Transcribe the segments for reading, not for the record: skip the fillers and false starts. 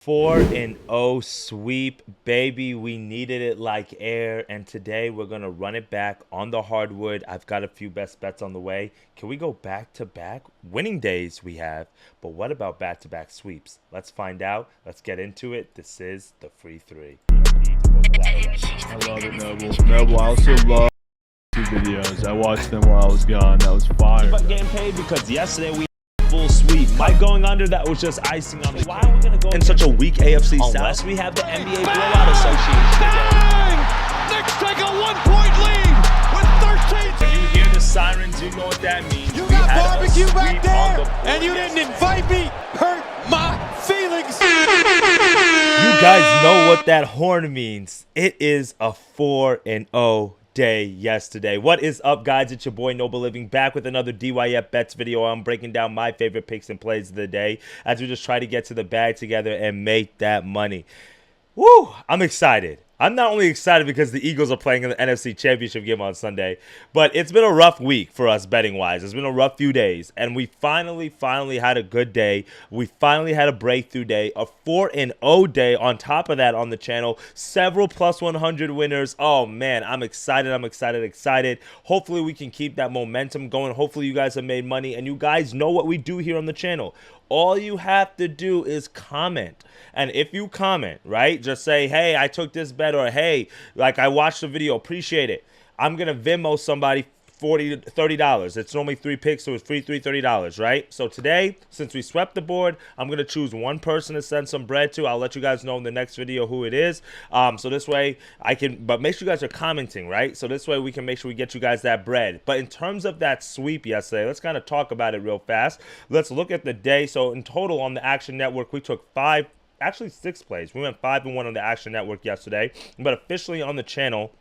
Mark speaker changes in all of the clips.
Speaker 1: 4-0 sweep, baby. We needed it like air, and today we're gonna run it back on the hardwood. I've got a few best bets on the way. Can we go back to back? Winning days we have, but what about back to back sweeps? Let's find out. Let's get into it. This is the free three.
Speaker 2: I love it, Noble. Noble, I also love videos. I watched them while I was gone. That was fire.
Speaker 1: But getting paid because yesterday we full sweep. Mike going under, that was just icing on the cake. Why are we gonna go in such a weak AFC South? Unless we have the NBA Blowout Association.
Speaker 3: Bang! Knicks take a 1-point lead with 13.
Speaker 1: When you hear the sirens, you know what that means.
Speaker 3: You got barbecue back there, and you didn't invite me. Hurt my feelings.
Speaker 1: You guys know what that horn means. It is a 4-0 day yesterday. What is up, guys? It's your boy Noble Living, back with another DYF Bets video. I'm breaking down my favorite picks and plays of the day as we just try to get to the bag together and make that money. Woo! I'm excited. I'm not only excited because the Eagles are playing in the NFC Championship game on Sunday, but it's been a rough week for us betting-wise. It's been a rough few days, and we finally had a good day. We finally had a breakthrough day, a 4-0 day on top of that on the channel. Several plus 100 winners. Oh, man, I'm excited. I'm excited. Hopefully, we can keep that momentum going. Hopefully, you guys have made money, and you guys know what we do here on the channel. All you have to do is comment. And if you comment, right, just say, hey, I took this bet, or hey, like I watched the video, appreciate it. I'm going to Venmo somebody $30. It's normally 3 picks, so it's free $30, right? So today, since we swept the board, I'm going to choose one person to send some bread to. I'll let you guys know in the next video who it is. So this way I can, but make sure you guys are commenting, right? So this way we can make sure we get you guys that bread. But in terms of that sweep yesterday, let's kind of talk about it real fast. Let's look at the day. So in total on the Action Network, we took 6 plays. We went 5-1 on the Action Network yesterday, but officially on the channel,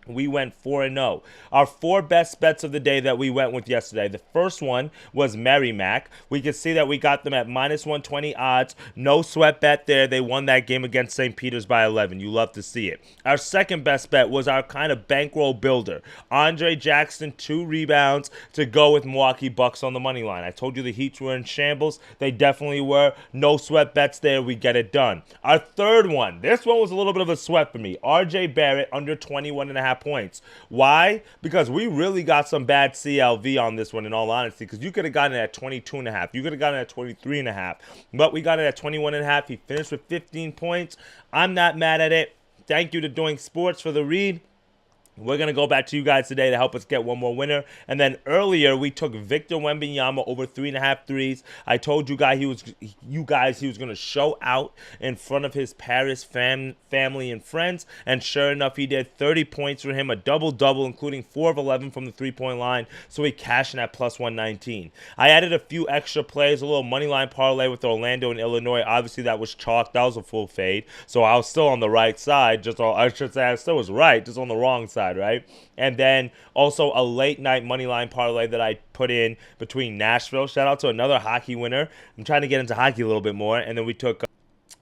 Speaker 1: we went 4-0. Our 4 best bets of the day that we went with yesterday. The first one was Merrimack. We could see that we got them at minus 120 odds. No sweat bet there. They won that game against St. Peter's by 11. You love to see it. Our second best bet was our kind of bankroll builder. Andre Jackson, 2 rebounds to go with Milwaukee Bucks on the money line. I told you the Heats were in shambles. They definitely were. No sweat bets there. We get it done. Our third one. This one was a little bit of a sweat for me. RJ Barrett under 21.5 points. Why? Because we really got some bad CLV on this one, in all honesty, because you could have gotten it at 22.5. You could have gotten it at 23.5, but we got it at 21.5. He finished with 15 points. I'm not mad at it. Thank you to Doing Sports for the read. We're going to go back to you guys today to help us get one more winner. And then earlier, we took Victor Wembanyama over 3.5 threes. I told you guys he was going to show out in front of his Paris family and friends. And sure enough, he did. 30 points for him, a double-double, including 4 of 11 from the three-point line. So he cashed in at plus 119. I added a few extra plays, a little money line parlay with Orlando and Illinois. Obviously, that was chalk. That was a full fade. So I was still on the right side. I should say I still was right, just on the wrong side. Right? And then also a late night money line parlay that I put in between Nashville. Shout out to another hockey winner. I'm trying to get into hockey a little bit more. And then we took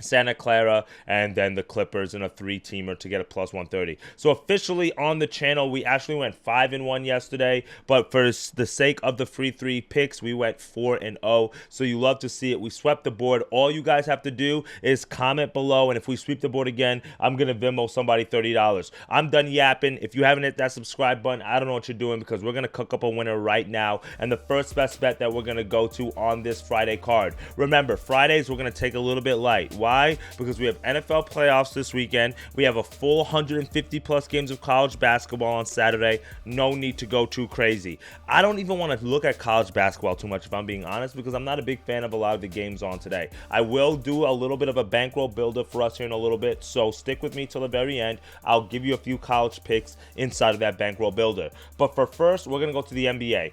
Speaker 1: Santa Clara and then the Clippers in a 3-teamer to get a plus 130. So officially on the channel, we actually went 5-1 yesterday, but for the sake of the free 3 picks, we went 4-0. So you love to see it. We swept the board. All you guys have to do is comment below, and if we sweep the board again, I'm gonna Venmo somebody $30. I'm done yapping. If you haven't hit that subscribe button, I don't know what you're doing, because we're gonna cook up a winner right now. And the first best bet that we're gonna go to on this Friday card. Remember, Fridays we're gonna take a little bit light. Why? Because we have NFL playoffs this weekend. We have a full 150 plus games of college basketball on Saturday. No need to go too crazy. I don't even want to look at college basketball too much, if I'm being honest, because I'm not a big fan of a lot of the games on today. I will do a little bit of a bankroll builder for us here in a little bit, so stick with me till the very end. I'll give you a few college picks inside of that bankroll builder. But for first, we're going to go to the NBA.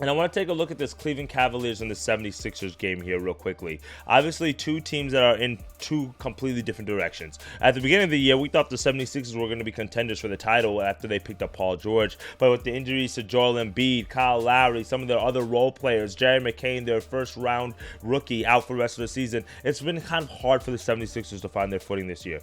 Speaker 1: And I want to take a look at this Cleveland Cavaliers and the 76ers game here real quickly. Obviously, 2 teams that are in 2 completely different directions. At the beginning of the year, we thought the 76ers were going to be contenders for the title after they picked up Paul George. But with the injuries to Joel Embiid, Kyle Lowry, some of their other role players, Jerry McCain, their first-round rookie, out for the rest of the season, it's been kind of hard for the 76ers to find their footing this year.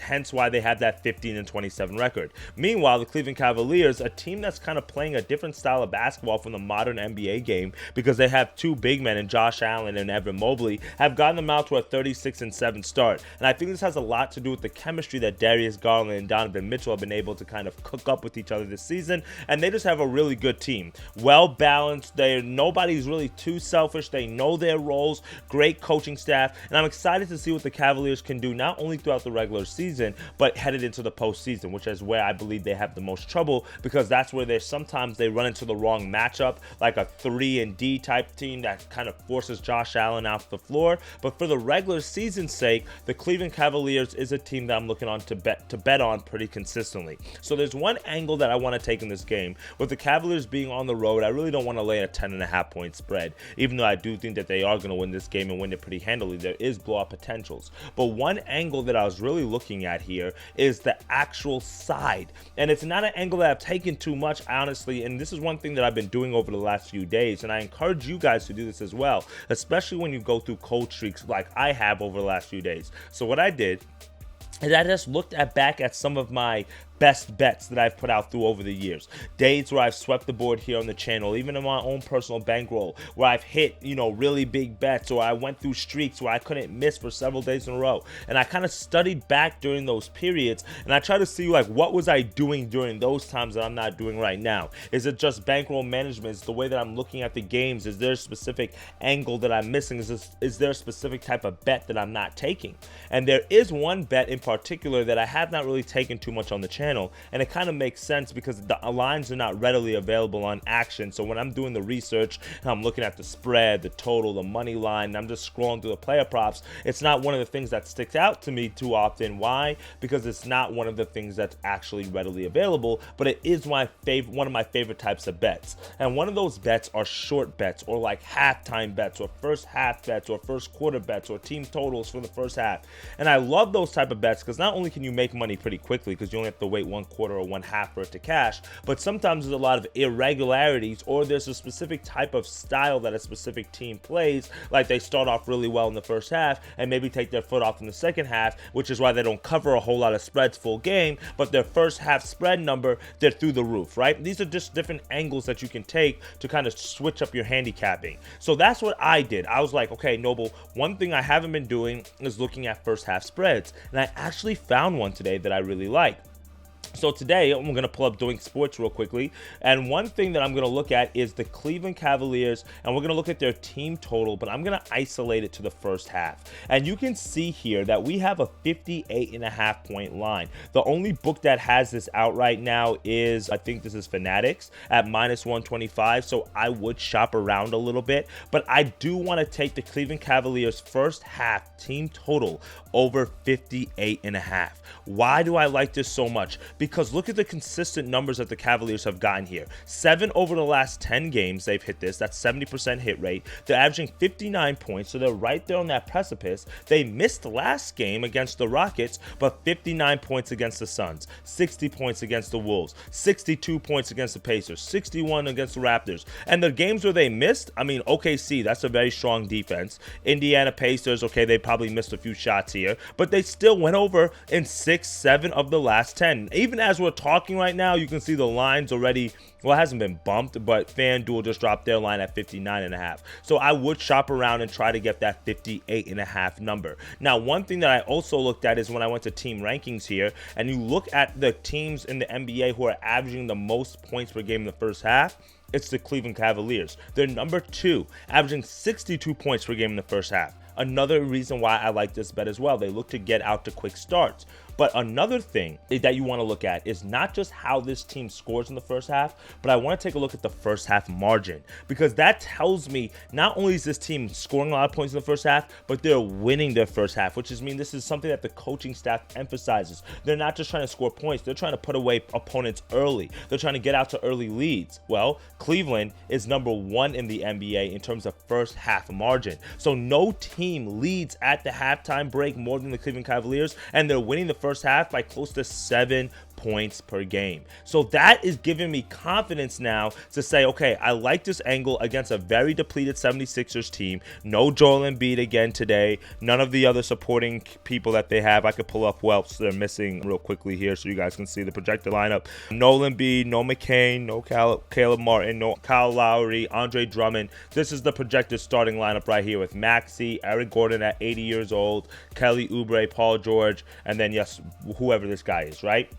Speaker 1: Hence why they have that 15-27 record. Meanwhile, the Cleveland Cavaliers, a team that's kind of playing a different style of basketball from the modern modern NBA game because they have two big men in Josh Allen and Evan Mobley have gotten them out to a 36-7 start. And I think this has a lot to do with the chemistry that Darius Garland and Donovan Mitchell have been able to kind of cook up with each other this season, and they just have a really good team. Well balanced, nobody's really too selfish, they know their roles, great coaching staff, and I'm excited to see what the Cavaliers can do not only throughout the regular season, but headed into the postseason, which is where I believe they have the most trouble, because that's where sometimes they run into the wrong matchup, like a 3-and-D type team that kind of forces Josh Allen off the floor. But for the regular season's sake, the Cleveland Cavaliers is a team that I'm looking on to bet on pretty consistently. So there's one angle that I want to take in this game. With the Cavaliers being on the road, I really don't want to lay a 10.5 point spread, even though I do think that they are going to win this game and win it pretty handily. There is blowout potentials. But one angle that I was really looking at here is the actual side. And it's not an angle that I've taken too much, honestly, and this is one thing that I've been doing over the last few days, and I encourage you guys to do this as well, especially when you go through cold streaks like I have over the last few days. So what I did is I just looked back at some of my best bets that I've put out through over the years. Days where I've swept the board here on the channel, even in my own personal bankroll, where I've hit, really big bets, or I went through streaks where I couldn't miss for several days in a row. And I kind of studied back during those periods, and I try to see what was I doing during those times that I'm not doing right now. Is it just bankroll management? Is the way that I'm looking at the games? Is there a specific angle that I'm missing? Is there a specific type of bet that I'm not taking? And there is one bet in particular that I have not really taken too much on the channel, and it kind of makes sense because the lines are not readily available on action. So when I'm doing the research and I'm looking at the spread, the total, the money line, and I'm just scrolling through the player props, it's not one of the things that sticks out to me too often. Why? Because it's not one of the things that's actually readily available, but it is one of my favorite types of bets. And one of those bets are short bets, or like halftime bets, or first half bets, or first quarter bets, or team totals for the first half. And I love those type of bets because not only can you make money pretty quickly because you only have to wait one quarter or one half for it to cash, but sometimes there's a lot of irregularities, or there's a specific type of style that a specific team plays, like they start off really well in the first half and maybe take their foot off in the second half, which is why they don't cover a whole lot of spreads full game, but their first half spread number, they're through the roof, right? These are just different angles that you can take to kind of switch up your handicapping. So that's what I did. I was like, okay, Noble, one thing I haven't been doing is looking at first half spreads, and I actually found one today that I really like. So today, I'm going to pull up Doing Sports real quickly, and one thing that I'm going to look at is the Cleveland Cavaliers, and we're going to look at their team total, but I'm going to isolate it to the first half. And you can see here that we have a 58.5 point line. The only book that has this out right now is, I think this is Fanatics at -125, so I would shop around a little bit, but I do want to take the Cleveland Cavaliers first half team total over 58.5. Why do I like this so much? Because look at the consistent numbers that the Cavaliers have gotten here. 7 over the last 10 games they've hit this. That's 70% hit rate. They're averaging 59 points, so they're right there on that precipice. They missed last game against the Rockets, but 59 points against the Suns, 60 points against the Wolves, 62 points against the Pacers, 61 against the Raptors. And the games where they missed, I mean, OKC, that's a very strong defense. Indiana Pacers, okay, they probably missed a few shots here, but they still went over in 6, 7 of the last 10. Even as we're talking right now, you can see the lines already, well, it hasn't been bumped, but FanDuel just dropped their line at 59.5. So I would shop around and try to get that 58.5 number. Now, one thing that I also looked at is when I went to team rankings here, and you look at the teams in the NBA who are averaging the most points per game in the first half, it's the Cleveland Cavaliers. They're number 2, averaging 62 points per game in the first half. Another reason why I like this bet as well. They look to get out to quick starts. But another thing that you want to look at is not just how this team scores in the first half, but I want to take a look at the first half margin, because that tells me not only is this team scoring a lot of points in the first half, but they're winning their first half, which is this is something that the coaching staff emphasizes. They're not just trying to score points, they're trying to put away opponents early. They're trying to get out to early leads. Well, Cleveland is number 1 in the NBA in terms of first half margin. So no team team leads at the halftime break more than the Cleveland Cavaliers, and they're winning the first half by close to 7 points per game. So that is giving me confidence now to say, okay, I like this angle against a very depleted 76ers team. No Joel Embiid again today. None of the other supporting people that they have. I could pull up who else they're missing real quickly here so you guys can see the projected lineup. No Embiid, no McCain, no Caleb Martin, no Kyle Lowry, Andre Drummond. This is the projected starting lineup right here with Maxey, Eric Gordon at 80 years old, Kelly Oubre, Paul George, and then, yes, whoever this guy is, right?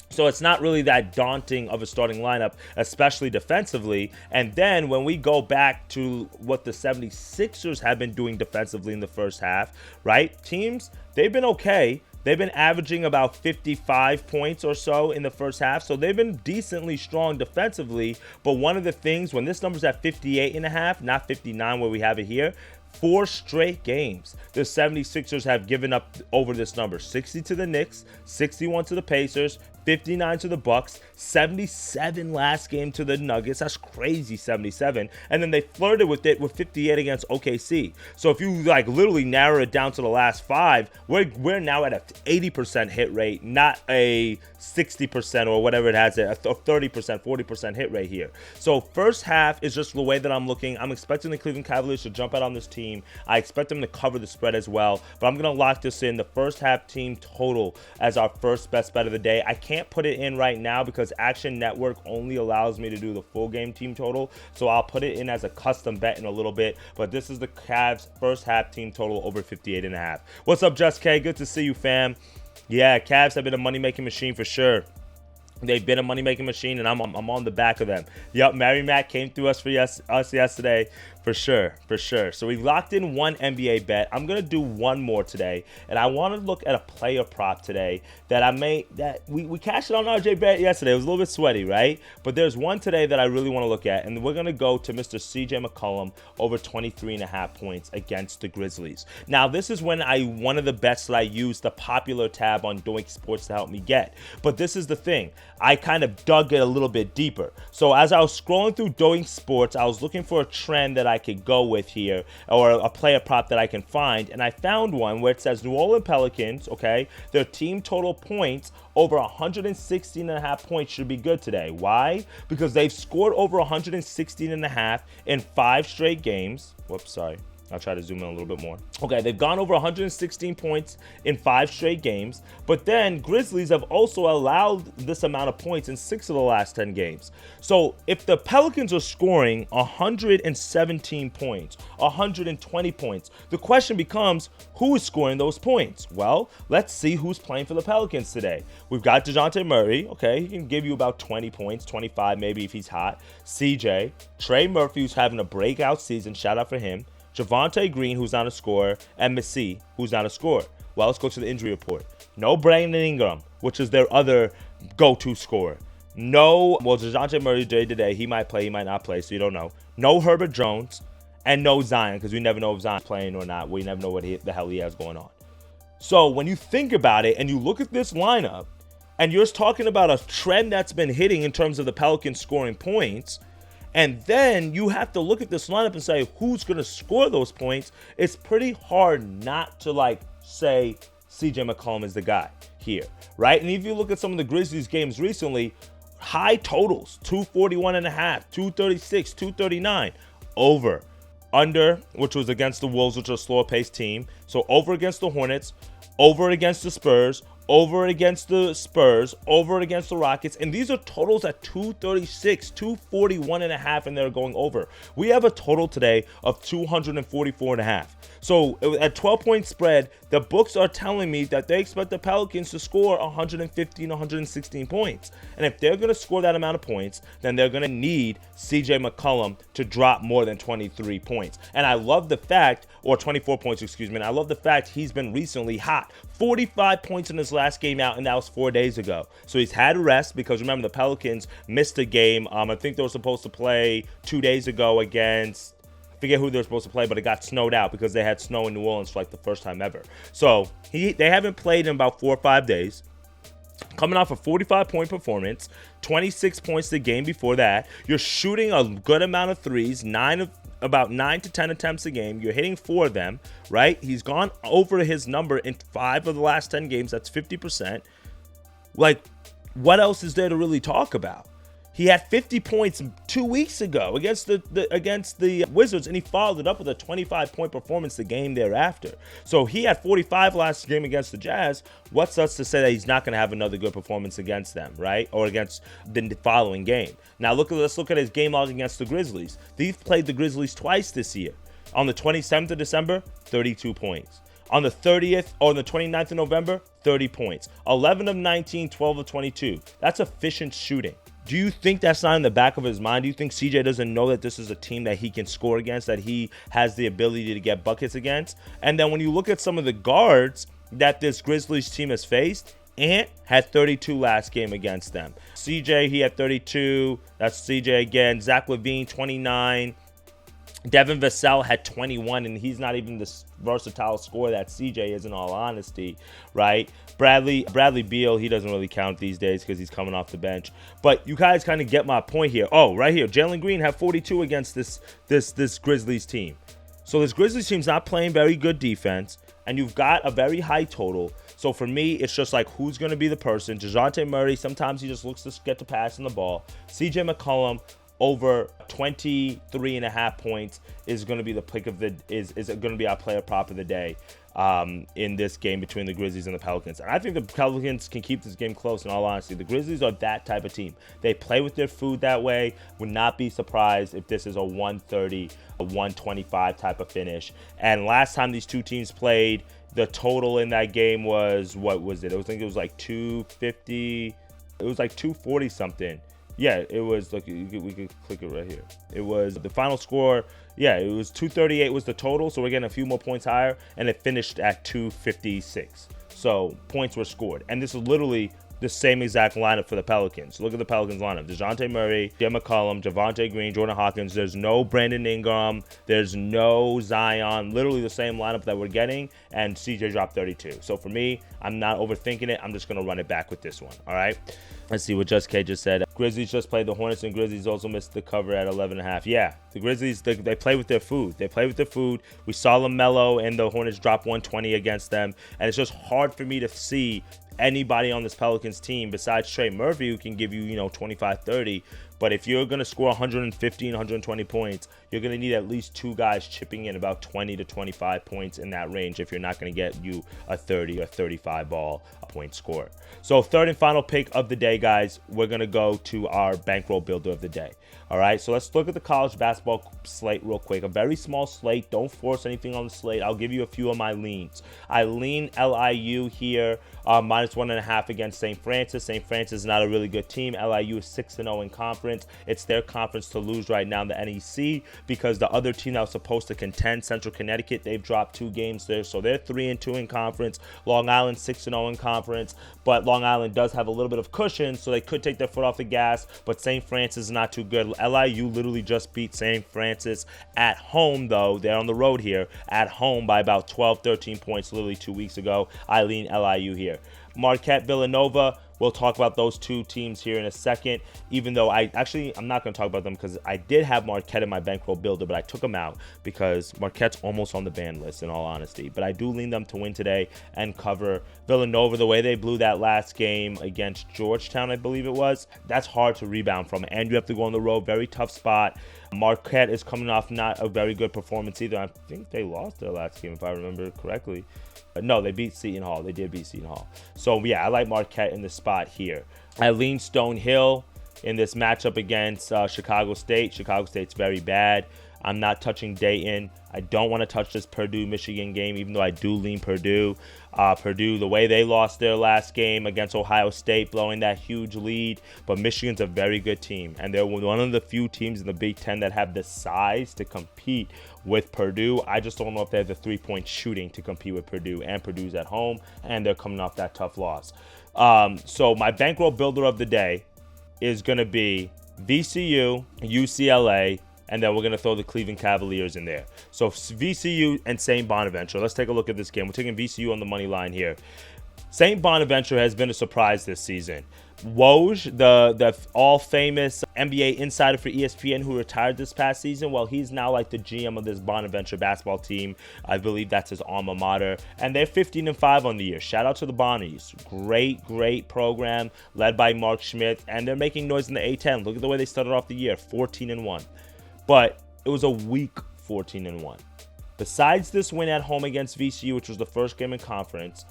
Speaker 1: So it's not really that daunting of a starting lineup, especially defensively. And then when we go back to what the 76ers have been doing defensively in the first half, right? Teams, they've been okay. They've been averaging about 55 points or so in the first half. So they've been decently strong defensively. But one of the things, when this number's at 58.5, not 59 where we have it here, 4 straight games, the 76ers have given up over this number. 60 to the Knicks, 61 to the Pacers, 59 to the Bucks, 77 last game to the Nuggets. That's crazy, 77. And then they flirted with it with 58 against OKC. So if you like literally narrow it down to the last 5, we're now at a 80% hit rate, not a 60% or whatever it has, a 30%, 40% hit rate here. So first half is just the way that I'm looking. I'm expecting the Cleveland Cavaliers to jump out on this team. I expect them to cover the spread as well. But I'm going to lock this in, the first half team total, as our first best bet of the day. I can't put it in right now because Action Network only allows me to do the full game team total. So I'll put it in as a custom bet in a little bit. But this is the Cavs first half team total over 58.5. What's up, Just K? Good to see you, fam. Yeah, Cavs have been a money-making machine for sure. They've been a money-making machine, and I'm on the back of them. Yep, Mary Matt came through us yesterday. For sure. So we locked in one NBA bet. I'm going to do one more today, and I want to look at a player prop today that we cashed it on RJ bet yesterday. It was a little bit sweaty, right? But there's one today that I really want to look at, and we're going to go to Mr. CJ McCollum over 23.5 points against the Grizzlies. Now, this is one of the bets that I use the popular tab on Doink Sports to help me get. But this is the thing. I kind of dug it a little bit deeper. So as I was scrolling through Doink Sports, I was looking for a trend that I could go with here, or a player prop that I can find, and I found one where it says New Orleans Pelicans, okay, their team total points over 116.5 points should be good today. Why? Because they've scored over 116.5 in 5 straight games. Whoops, sorry. I'll try to zoom in a little bit more. Okay, they've gone over 116 points in 5 straight games, but then Grizzlies have also allowed this amount of points in 6 of the last 10 games. So if the Pelicans are scoring 117 points, 120 points, the question becomes, who is scoring those points? Well, let's see who's playing for the Pelicans today. We've got DeJounte Murray, okay, he can give you about 20 points, 25 maybe if he's hot. CJ, Trey Murphy, who's having a breakout season, shout out for him. Javonte Green, who's not a scorer, and Messi, who's not a scorer. Well, let's go to the injury report. No Brandon Ingram, which is their other go-to scorer. No, well, DeJounte Murray today, he might play, he might not play, so you don't know. No Herbert Jones, and no Zion, because we never know if Zion's playing or not. We never know what the hell he has going on. So when you think about it, and you look at this lineup, and you're talking about a trend that's been hitting in terms of the Pelicans scoring points, and then you have to look at this lineup and say, who's going to score those points? It's pretty hard not to say CJ McCollum is the guy here, right? And if you look at some of the Grizzlies games recently, high totals, 241.5, 236, 239, over. Under, which was against the Wolves, which are a slower-paced team. So over against the Hornets, over against the Spurs, over against the Spurs, over against the Rockets, and these are totals at 236, 241.5, and they're going over. We have a total today of 244.5. So at 12-point spread, the books are telling me that they expect the Pelicans to score 115, 116 points. And if they're going to score that amount of points, then they're going to need CJ McCollum to drop more than 23 points. And I love the fact, or 24 points, excuse me, and I love the fact he's been recently hot. 45 points in his last game out, and that was 4 days ago. So he's had rest because, remember, the Pelicans missed a game. I think they were supposed to play 2 days ago against, I forget who they were supposed to play, but it got snowed out because they had snow in New Orleans for the first time ever. So they haven't played in about 4 or 5 days. Coming off a 45-point performance, 26 points the game before that. You're shooting a good amount of threes, 9 about 9 to 10 attempts a game. You're hitting 4 of them, right? He's gone over his number in 5 of the last 10 games. That's 50%. Like, what else is there to really talk about? He had 50 points 2 weeks ago against the Wizards, and he followed it up with a 25-point performance the game thereafter. So he had 45 last game against the Jazz. What's us to say that he's not going to have another good performance against them, right? Or against the following game. Now let's look at his game log against the Grizzlies. They've played the Grizzlies twice this year. On the 27th of December, 32 points. On the 30th or the 29th of November, 30 points. 11 of 19, 12 of 22. That's efficient shooting. Do you think that's not in the back of his mind? Do you think CJ doesn't know that this is a team that he can score against, that he has the ability to get buckets against? And then when you look at some of the guards that this Grizzlies team has faced, Ant had 32 last game against them. CJ, he had 32. That's CJ again. Zach LaVine, 29. Devin Vassell had 21, and he's not even the versatile scorer that CJ is, in all honesty, right? Bradley Beal, he doesn't really count these days because he's coming off the bench. But you guys kind of get my point here. Oh, right here, Jalen Green had 42 against this Grizzlies team. So this Grizzlies team's not playing very good defense, and you've got a very high total. So for me, it's just like, who's going to be the person? DeJounte Murray, sometimes he just looks to get the pass in the ball. CJ McCollum, over 23.5 points is going to be the pick of the is going to be our player prop of the day in this game between the Grizzlies and the Pelicans. And I think the Pelicans can keep this game close, in all honesty. The Grizzlies are that type of team. They play with their food that way. Would not be surprised if this is a 130, a 125 type of finish. And last time these two teams played, the total in that game was, what was it? I think it was like 250. It was like 240 something. Yeah, it was, look, we could click it right here. It was the final score. Yeah, it was 238 was the total. So we're getting a few more points higher, and it finished at 256. So points were scored. And this is literally the same exact lineup for the Pelicans. Look at the Pelicans lineup. DeJounte Murray, Jay McCollum, Javonte Green, Jordan Hawkins. There's no Brandon Ingram. There's no Zion. Literally the same lineup that we're getting, and CJ dropped 32. So for me, I'm not overthinking it. I'm just going to run it back with this one, all right? Let's see what Just K just said. Grizzlies just played the Hornets, and Grizzlies also missed the cover at 11.5. Yeah, the Grizzlies, they play with their food. They play with their food. We saw LaMelo and the Hornets drop 120 against them, and it's just hard for me to see anybody on this Pelicans team besides Trey Murphy who can give you, 25, 30. But if you're going to score 115, 120 points, you're going to need at least two guys chipping in about 20 to 25 points in that range if you're not going to get you a 30 or 35 point score. So third and final pick of the day, guys, we're going to go to our bankroll builder of the day. All right, so let's look at the college basketball slate real quick. A very small slate. Don't force anything on the slate. I'll give you a few of my leans. I lean LIU here, minus 1.5 against St. Francis. St. Francis is not a really good team. LIU is 6-0 in conference. It's their conference to lose right now in the NEC because the other team that was supposed to contend, Central Connecticut, they've dropped 2 games there. So they're 3-2 in conference. Long Island 6-0 in conference, but Long Island does have a little bit of cushion, so they could take their foot off the gas, but St. Francis is not too good. LIU literally just beat St. Francis at home, though. They're on the road here, at home by about 12, 13 points literally 2 weeks ago. I lean LIU here. Marquette, Villanova. We'll talk about those two teams here in a second, even though I'm not going to talk about them because I did have Marquette in my bankroll builder, but I took them out because Marquette's almost on the ban list, in all honesty. But I do lean them to win today and cover Villanova. The way they blew that last game against Georgetown, I believe it was, that's hard to rebound from. And you have to go on the road, very tough spot. Marquette is coming off not a very good performance either. I think they lost their last game, if I remember correctly. No, they beat Seton Hall. They did beat Seton Hall. So, yeah, I like Marquette in the spot here. I lean Stonehill in this matchup against Chicago State. Chicago State's very bad. I'm not touching Dayton. I don't want to touch this Purdue-Michigan game, even though I do lean Purdue. Purdue, the way they lost their last game against Ohio State, blowing that huge lead. But Michigan's a very good team, and they're one of the few teams in the Big Ten that have the size to compete with Purdue. I just don't know if they have the three-point shooting to compete with Purdue, and Purdue's at home, and they're coming off that tough loss. So my bankroll builder of the day is going to be VCU, UCLA, and then we're going to throw the Cleveland Cavaliers in there. So VCU and St. Bonaventure. Let's take a look at this game. We're taking VCU on the money line here. St. Bonaventure has been a surprise this season. Woj, the all-famous NBA insider for ESPN who retired this past season, well, he's now like the GM of this Bonaventure basketball team. I believe that's his alma mater. And they're 15-5 on the year. Shout out to the Bonnies. Great program led by Mark Schmidt. And they're making noise in the A10. Look at the way they started off the year, 14-1. But it was a weak 14-1. Besides this win at home against VCU, which was the first game in conference,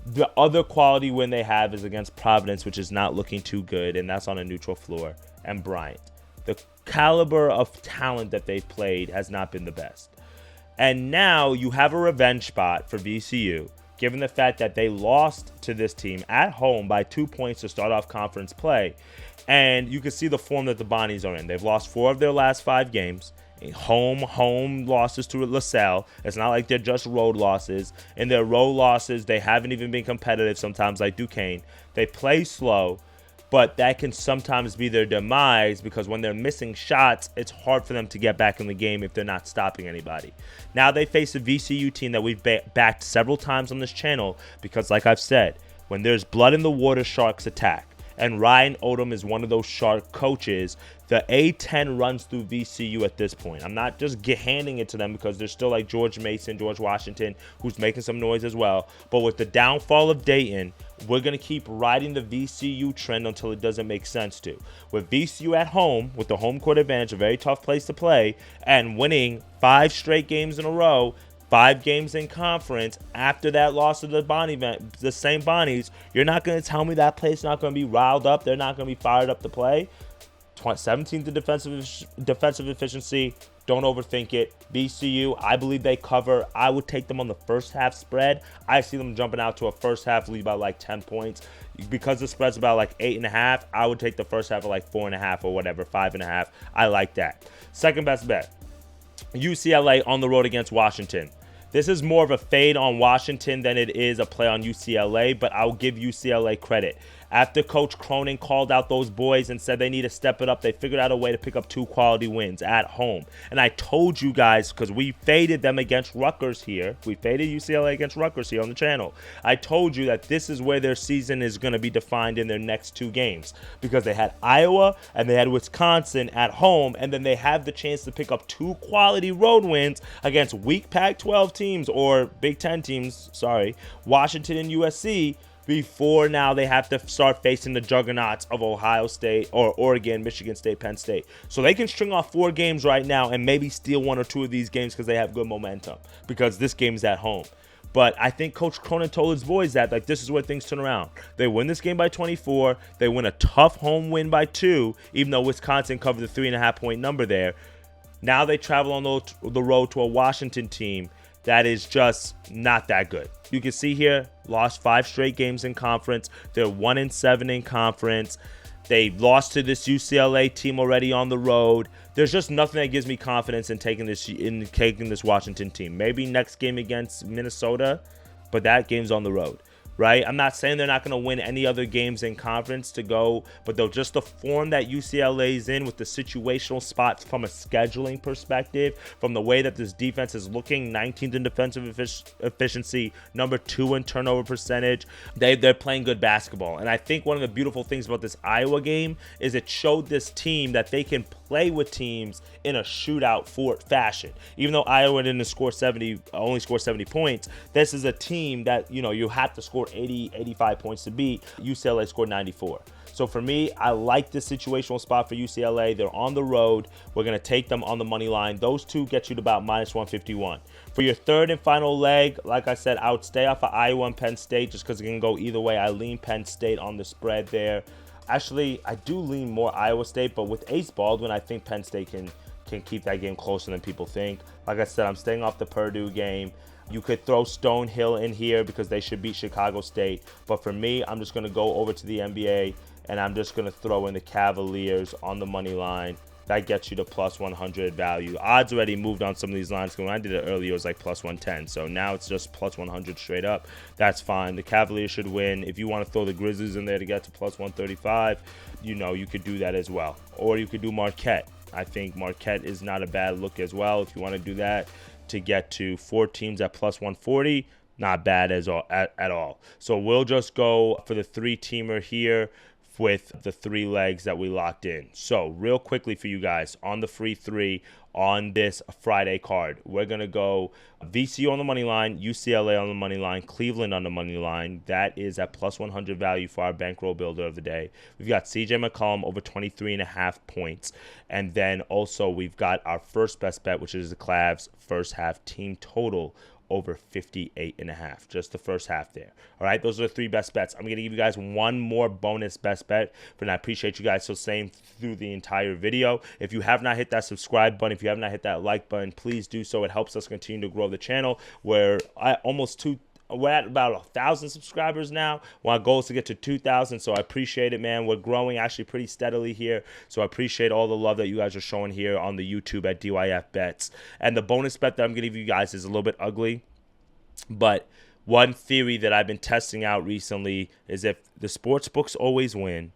Speaker 1: the other quality win they have is against Providence, which is not looking too good, and that's on a neutral floor, and Bryant. The caliber of talent that they've played has not been the best. And now you have a revenge spot for VCU, given the fact that they lost to this team at home by 2 points to start off conference play. And you can see the form that the Bonnies are in. They've lost 4 of their last 5 games. Home losses to LaSalle. It's not like they're just road losses. In their road losses, they haven't even been competitive sometimes, like Duquesne. They play slow, but that can sometimes be their demise because when they're missing shots, it's hard for them to get back in the game if they're not stopping anybody. Now they face a VCU team that we've backed several times on this channel because, like I've said, when there's blood in the water, sharks attack. And Ryan Odom is one of those shark coaches. The A10 runs through VCU at this point. I'm not just handing it to them because there's still like George Mason, George Washington, who's making some noise as well. But with the downfall of Dayton, we're going to keep riding the VCU trend until it doesn't make sense to. With VCU at home, with the home court advantage, a very tough place to play, and winning 5 straight games in a row, 5 games in conference after that loss to the St. Bonnies, you're not going to tell me that place not going to be riled up. They're not going to be fired up to play. 17th in defensive efficiency. Don't overthink it. VCU, I believe they cover. I would take them on the first half spread. I see them jumping out to a first half lead by like 10 points. Because the spread's about like 8.5, I would take the first half of like 4.5 or whatever, 5.5. I like that. Second best bet, UCLA on the road against Washington. This is more of a fade on Washington than it is a play on UCLA, but I'll give UCLA credit. After Coach Cronin called out those boys and said they need to step it up, they figured out a way to pick up 2 quality wins at home. And I told you guys, because we faded them against Rutgers here. We faded UCLA against Rutgers here on the channel. I told you that this is where their season is going to be defined in their next 2 games. Because they had Iowa and they had Wisconsin at home, and then they have the chance to pick up 2 quality road wins against weak Pac-12 teams, or Big Ten teams, Washington and USC, before now they have to start facing the juggernauts of Ohio State or Oregon, Michigan State, Penn State. So they can string off 4 games right now and maybe steal 1 or 2 of these games because they have good momentum, because this game is at home. But I think Coach Cronin told his boys that like this is where things turn around. They win this game by 24. They win a tough home win by 2, even though Wisconsin covered the 3.5-point number there. Now they travel on the road to a Washington team that is just not that good. You can see here, lost 5 straight games in conference. They're 1-7 in conference. They lost to this UCLA team already on the road. There's just nothing that gives me confidence in taking this Washington team. Maybe next game against Minnesota, but that game's on the road. Right? I'm not saying they're not going to win any other games in conference to go, but they'll just the form that UCLA is in with the situational spots from a scheduling perspective, from the way that this defense is looking, 19th in defensive efficiency, number 2 in turnover percentage. They're playing good basketball. And I think one of the beautiful things about this Iowa game is it showed this team that they can play with teams in a shootout fashion. Even though Iowa didn't only score 70 points, this is a team that, you have to score 80, 85 points to beat. UCLA scored 94. So for me, I like this situational spot for UCLA. They're on the road. We're going to take them on the money line. Those 2 get you to about -151. For your third and final leg, like I said, I would stay off of Iowa and Penn State just because it can go either way. I lean Penn State on the spread there. Actually, I do lean more Iowa State, but with Ace Baldwin, I think Penn State can keep that game closer than people think. Like I said, I'm staying off the Purdue game. You could throw Stonehill in here because they should beat Chicago State. But for me, I'm just going to go over to the NBA, and I'm just going to throw in the Cavaliers on the money line. That gets you to +100 value. Odds already moved on some of these lines. When I did it earlier, it was like +110. So now it's just +100 straight up. That's fine. The Cavaliers should win. If you want to throw the Grizzlies in there to get to +135, you could do that as well. Or you could do Marquette. I think Marquette is not a bad look as well if you want to do that, to get to 4 teams at +140. Not bad at all. So we'll just go for the 3-teamer here with the 3 legs that we locked in. So real quickly for you guys, on the free 3 on this Friday card, we're going to go VCU on the money line, UCLA on the money line, Cleveland on the money line. That is at plus 100 value for our bankroll builder of the day. We've got CJ McCollum over 23.5 points. And then also we've got our first best bet, which is the Cavs first half team total over 58.5, just the first half there. All right, those are the 3 best bets. I'm going to give you guys one more bonus best bet, and I appreciate you guys still staying through the entire video. If you have not hit that subscribe button, if you have not hit that like button, please do so. It helps us continue to grow the channel. We're at about 1,000 subscribers now. Well, our goal is to get to 2,000, so I appreciate it, man. We're growing actually pretty steadily here, so I appreciate all the love that you guys are showing here on the YouTube at DYF Bets. And the bonus bet that I'm going to give you guys is a little bit ugly, but one theory that I've been testing out recently is if the sports books always win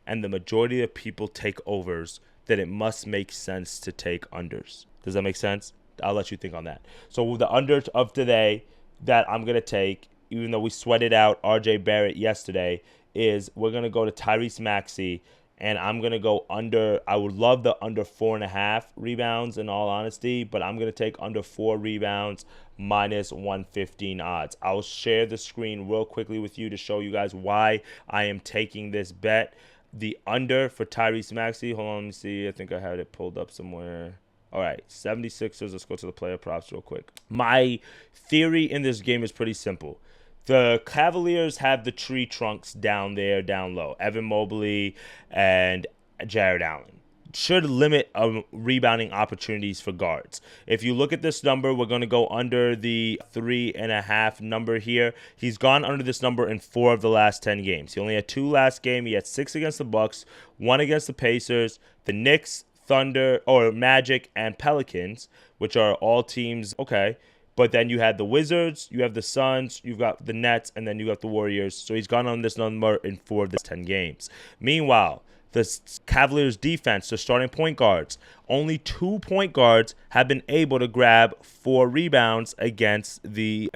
Speaker 1: and the majority of people take overs, then it must make sense to take unders. Does that make sense? I'll let you think on that. So the under of today that I'm going to take, even though we sweated out RJ Barrett yesterday, is we're going to go to Tyrese Maxey, and I'm going to go under. I would love the under 4.5 rebounds in all honesty, but I'm going to take under 4 rebounds minus 115 odds. I'll share the screen real quickly with you to show you guys why I am taking this bet. The under for Tyrese Maxey, hold on, let me see. I think I had it pulled up somewhere. All right, 76ers. Let's go to the player props real quick. My theory in this game is pretty simple. The Cavaliers have the tree trunks down there, down low. Evan Mobley and Jared Allen should limit rebounding opportunities for guards. If you look at this number, we're going to go under the 3.5 number here. He's gone under this number in 4 of the last 10 games. He only had 2 last game. He had 6 against the Bucks, 1 against the Pacers, the Knicks, Thunder, or Magic, and Pelicans, which are all teams, okay. But then you had the Wizards, you have the Suns, you've got the Nets, and then you got the Warriors. So he's gone on this number in 4 of the 10 games. Meanwhile, the Cavaliers defense, the starting point guards, only 2 point guards have been able to grab 4 rebounds against the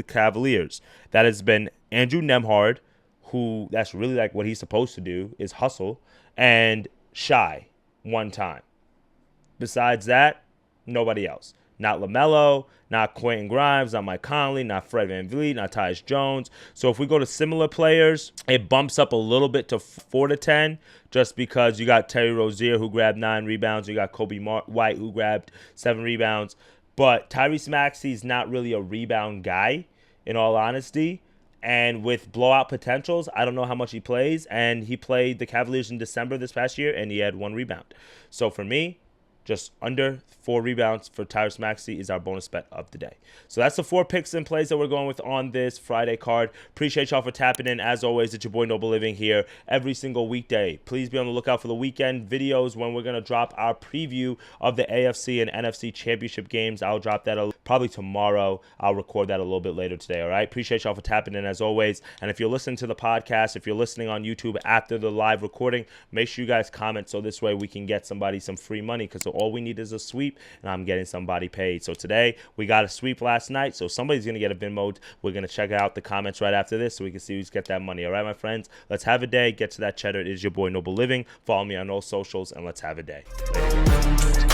Speaker 1: Cavaliers. That has been Andrew Nembhard, who that's really like what he's supposed to do, is hustle, and Shai. 1 time. Besides that, nobody else. Not LaMelo, not Quentin Grimes, not Mike Conley, not Fred VanVleet, not Tyus Jones. So if we go to similar players, it bumps up a little bit to 4 to 10 just because you got Terry Rozier who grabbed 9 rebounds. You got Kobe White who grabbed 7 rebounds. But Tyrese Maxey is not really a rebound guy, in all honesty. And with blowout potentials, I don't know how much he plays. And he played the Cavaliers in December this past year, and he had 1 rebound. So for me, just under 4 rebounds for Tyrese Maxey is our bonus bet of the day. So that's the 4 picks and plays that we're going with on this Friday card. Appreciate y'all for tapping in. As always, it's your boy Noble Living here every single weekday. Please be on the lookout for the weekend videos when we're going to drop our preview of the AFC and NFC championship games. I'll drop that probably tomorrow. I'll record that a little bit later today, all right? Appreciate y'all for tapping in as always. And if you're listening to the podcast, if you're listening on YouTube after the live recording, make sure you guys comment so this way we can get somebody some free money, because all we need is a sweep, and I'm getting somebody paid. So today, we got a sweep last night, so somebody's going to get a Venmo. We're going to check out the comments right after this so we can see who's get that money. All right, my friends? Let's have a day. Get to that cheddar. It is your boy Noble Living. Follow me on all socials, and let's have a day. Later.